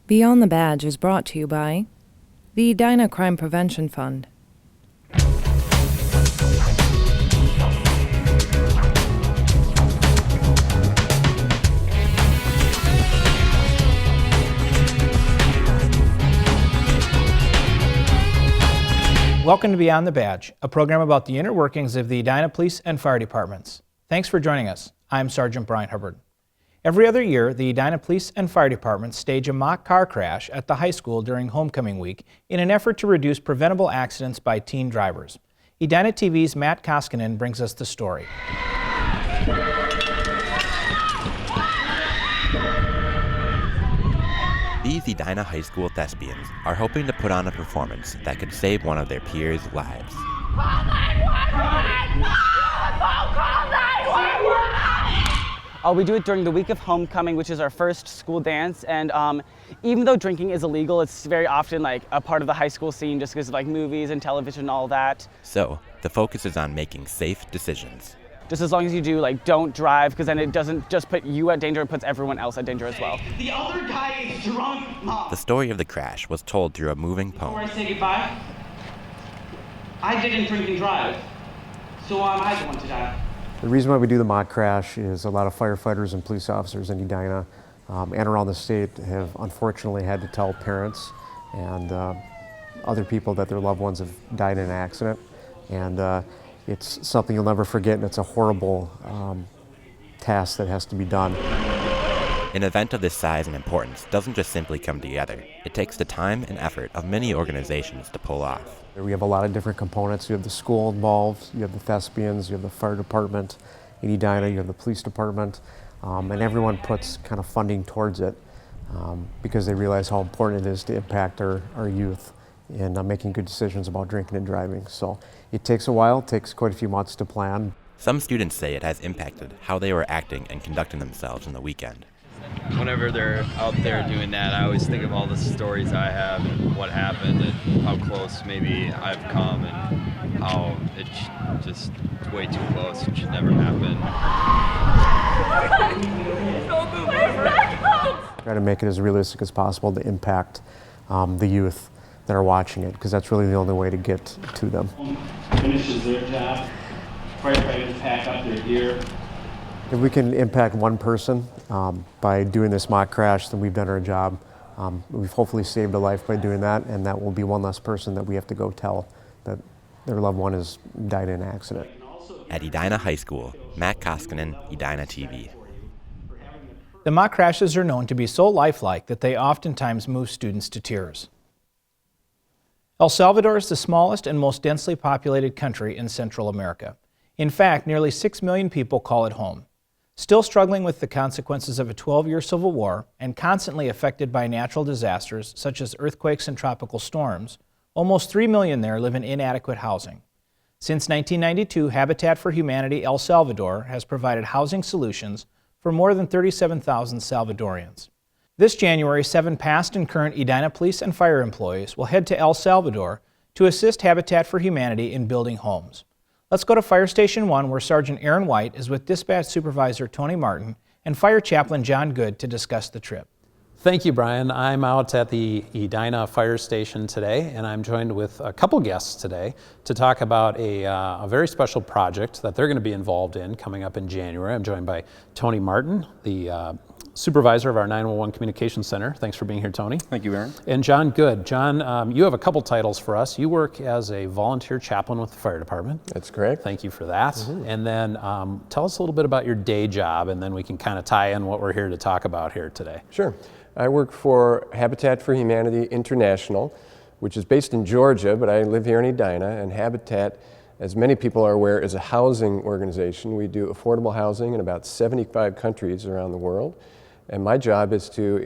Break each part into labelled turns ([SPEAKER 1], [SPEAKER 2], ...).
[SPEAKER 1] Beyond the Badge is brought to you by the Edina Crime Prevention Fund.
[SPEAKER 2] Welcome to Beyond the Badge, a program about the inner workings of the Edina Police and Fire Departments. Thanks for joining us. I'm Sergeant Brian Hubbard. Every other year, the Edina Police and Fire Departments stage a mock car crash at the high school during homecoming week in an effort to reduce preventable accidents by teen drivers. Edina TV's Matt Koskinen brings us the story.
[SPEAKER 3] These Edina High School thespians are hoping to put on a performance that could save one of their peers' lives.
[SPEAKER 4] Call 911! Call 911!
[SPEAKER 5] We do it during the week of homecoming, which is our first school dance, and even though drinking is illegal, it's very often like a part of the high school scene just because of like movies and television and all that.
[SPEAKER 3] So, the focus is on making safe decisions.
[SPEAKER 5] Just as long as you do, like, don't drive, because then it doesn't just put you at danger, it puts everyone else at danger as well.
[SPEAKER 4] The other guy is drunk, Mom.
[SPEAKER 3] The story of the crash was told through a moving poem.
[SPEAKER 4] Before I say goodbye, I didn't drink and drive, so I'm I the one to die.
[SPEAKER 6] The reason why we do the mock crash is a lot of firefighters and police officers in Edina and around the state have unfortunately had to tell parents and other people that their loved ones have died in an accident. And it's something you'll never forget, and it's a horrible task that has to be done.
[SPEAKER 3] An event of this size and importance doesn't just simply come together. It takes the time and effort of many organizations to pull off.
[SPEAKER 6] We have a lot of different components. You have the school involved, you have the thespians, you have the fire department. In Edina, you have the police department, and everyone puts kind of funding towards it because they realize how important it is to impact our youth in making good decisions about drinking and driving. So it takes a while, it takes quite a few months to plan.
[SPEAKER 3] Some students say it has impacted how they were acting and conducting themselves on the weekend.
[SPEAKER 7] Whenever they're out there doing that, I always think of all the stories I have and what happened and how close maybe I've come and how it's just way too close. It should never happen.
[SPEAKER 6] Try to make it as realistic as possible to impact the youth that are watching it, because that's really the only way to get to them.
[SPEAKER 8] Finishes their job, firefighters pack up their gear.
[SPEAKER 6] If we can impact one person by doing this mock crash, then we've done our job. We've hopefully saved a life by doing that, and that will be one less person that we have to go tell that their loved one has died in an accident.
[SPEAKER 3] At Edina High School, Matt Koskinen, Edina TV.
[SPEAKER 2] The mock crashes are known to be so lifelike that they oftentimes move students to tears. El Salvador is the smallest and most densely populated country in Central America. In fact, nearly 6 million people call it home. Still struggling with the consequences of a 12-year civil war and constantly affected by natural disasters such as earthquakes and tropical storms, almost 3 million there live in inadequate housing. Since 1992, Habitat for Humanity El Salvador has provided housing solutions for more than 37,000 Salvadorians. This January, 7 past and current Edina police and fire employees will head to El Salvador to assist Habitat for Humanity in building homes. Let's go to Fire Station 1, where Sergeant Aaron White is with Dispatch Supervisor Tony Martin and Fire Chaplain John Good to discuss the trip.
[SPEAKER 9] Thank you, Brian. I'm out at the Edina Fire Station today, and I'm joined with a couple guests today to talk about a very special project that they're going to be involved in coming up in January. I'm joined by Tony Martin, the supervisor of our 911 Communications Center. Thanks for being here, Tony.
[SPEAKER 10] Thank you, Aaron.
[SPEAKER 9] And John Good. John, you have a couple titles for us. You work as a volunteer chaplain with the fire department.
[SPEAKER 10] That's correct.
[SPEAKER 9] Thank you for that. And then tell us a little bit about your day job, and then we can kind of tie in what we're here to talk about here today.
[SPEAKER 10] Sure. I work for Habitat for Humanity International, which is based in Georgia, but I live here in Edina, and Habitat, as many people are aware, is a housing organization. We do affordable housing in about 75 countries around the world. And my job is to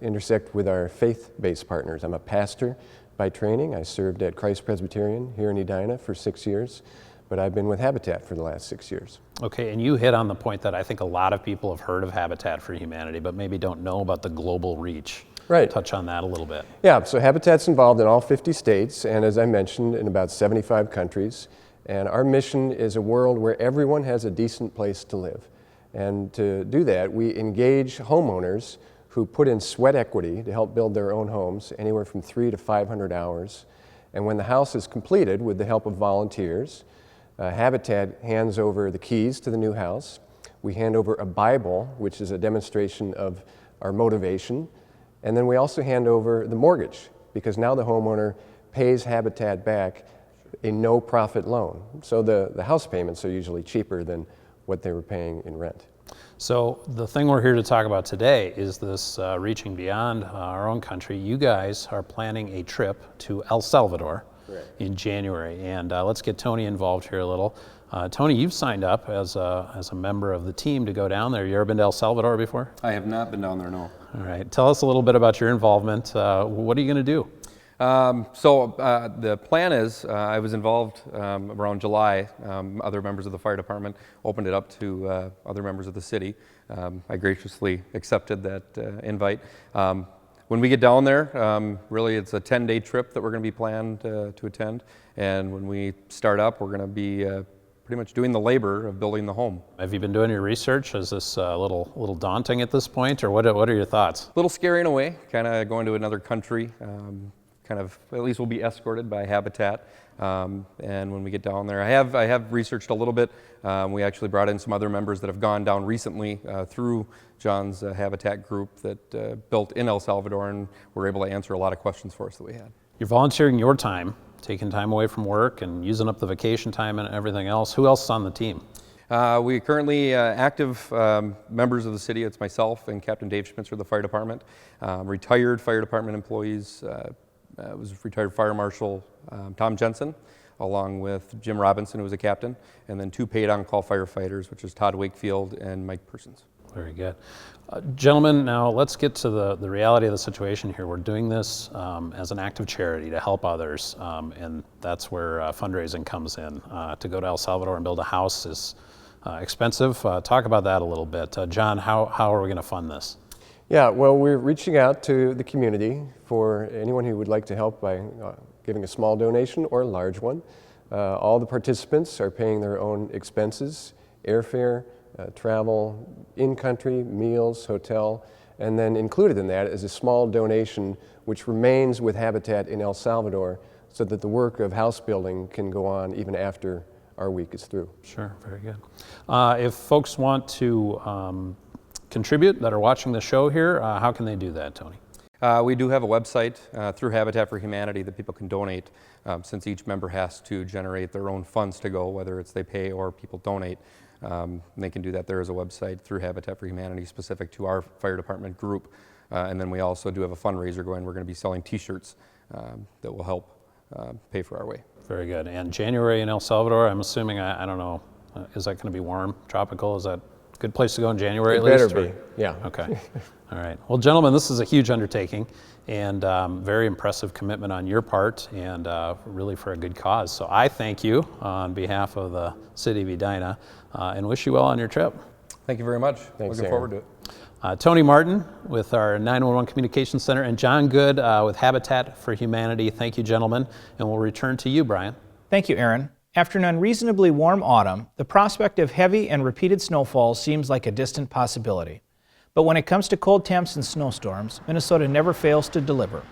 [SPEAKER 10] intersect with our faith-based partners. I'm a pastor by training. I served at Christ Presbyterian here in Edina for 6 years, but I've been with Habitat for the last 6 years.
[SPEAKER 9] Okay, and you hit on the point that I think a lot of people have heard of Habitat for Humanity, but maybe don't know about the global reach.
[SPEAKER 10] Right.
[SPEAKER 9] Touch on that a little bit.
[SPEAKER 10] Yeah, so Habitat's involved in all 50 states, and as I mentioned, in about 75 countries. And our mission is a world where everyone has a decent place to live. And to do that, we engage homeowners who put in sweat equity to help build their own homes, anywhere from 300 to 500 hours. And when the house is completed, with the help of volunteers, Habitat hands over the keys to the new house. We hand over a Bible, which is a demonstration of our motivation. And then we also hand over the mortgage, because now the homeowner pays Habitat back a no-profit loan. So the house payments are usually cheaper than what they were paying in rent.
[SPEAKER 9] So the thing we're here to talk about today is this reaching beyond our own country. You guys are planning a trip to El Salvador in January, and let's get Tony involved here a little. Tony, you've signed up as a member of the team to go down there. You ever been to El Salvador before?
[SPEAKER 11] I have not been down there, no.
[SPEAKER 9] All right, tell us a little bit about your involvement. What are you going to do?
[SPEAKER 11] The plan is, I was involved around July. Other members of the fire department opened it up to other members of the city. I graciously accepted that invite. When we get down there, really it's a 10-day trip that we're going to be planned to attend. And when we start up, we're going to be pretty much doing the labor of building the home.
[SPEAKER 9] Have you been doing your research? Is this a little daunting at this point, or what are your thoughts?
[SPEAKER 11] A little scary in a way, kind of going to another country. At least we'll be escorted by Habitat. And when we get down there, I have researched a little bit. We actually brought in some other members that have gone down recently through John's Habitat group that built in El Salvador, and were able to answer a lot of questions for us that we had.
[SPEAKER 9] You're volunteering your time, taking time away from work and using up the vacation time and everything else. Who else is on the team?
[SPEAKER 11] We currently active members of the city. It's myself and Captain Dave Schmitzer of the fire department. Retired fire department employees. Was retired Fire Marshal Tom Jensen, along with Jim Robinson, who was a captain, and then 2 paid on-call firefighters, which is Todd Wakefield and Mike Persons.
[SPEAKER 9] Very good. Gentlemen, now let's get to the reality of the situation here. We're doing this as an act of charity to help others, and that's where fundraising comes in. To go to El Salvador and build a house is expensive. Talk about that a little bit. John, how are we going to fund this?
[SPEAKER 10] Yeah, well, we're reaching out to the community for anyone who would like to help by giving a small donation or a large one. All the participants are paying their own expenses, airfare, travel, in-country, meals, hotel, and then included in that is a small donation which remains with Habitat in El Salvador so that the work of house building can go on even after our week is through.
[SPEAKER 9] Sure, very good. If folks want to contribute that are watching the show here, how can they do that, Tony?
[SPEAKER 11] We do have a website through Habitat for Humanity that people can donate, since each member has to generate their own funds to go, whether it's they pay or people donate. They can do that. There is a website through Habitat for Humanity specific to our fire department group. And then we also do have a fundraiser going. We're going to be selling t-shirts that will help pay for our way.
[SPEAKER 9] Very good. And January in El Salvador, I'm assuming, I don't know, is that going to be warm, tropical? Is that a good place to go in January at least?
[SPEAKER 10] It better be, yeah.
[SPEAKER 9] Okay. All right. Well, gentlemen, this is a huge undertaking and very impressive commitment on your part, and really for a good cause. So I thank you on behalf of the City of Edina and wish you well on your trip.
[SPEAKER 11] Thank you very much.
[SPEAKER 10] Thanks,
[SPEAKER 11] Looking forward to it.
[SPEAKER 9] Tony Martin with our 911 Communications Center and John Good with Habitat for Humanity. Thank you, gentlemen, and we'll return to you, Brian.
[SPEAKER 2] Thank you, Aaron. After an unreasonably warm autumn, the prospect of heavy and repeated snowfalls seems like a distant possibility. But when it comes to cold temps and snowstorms, Minnesota never fails to deliver.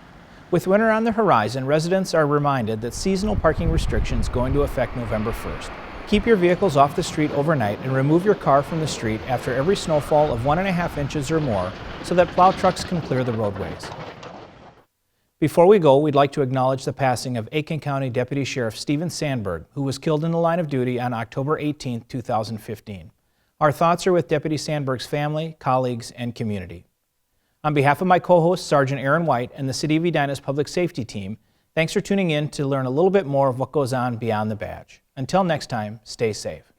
[SPEAKER 2] With winter on the horizon, residents are reminded that seasonal parking restrictions go into effect November 1st. Keep your vehicles off the street overnight and remove your car from the street after every snowfall of 1.5 inches or more so that plow trucks can clear the roadways. Before we go, we'd like to acknowledge the passing of Aiken County Deputy Sheriff Stephen Sandberg, who was killed in the line of duty on October 18, 2015. Our thoughts are with Deputy Sandberg's family, colleagues, and community. On behalf of my co-host, Sergeant Aaron White, and the City of Edina's Public Safety Team, thanks for tuning in to learn a little bit more of what goes on beyond the badge. Until next time, stay safe.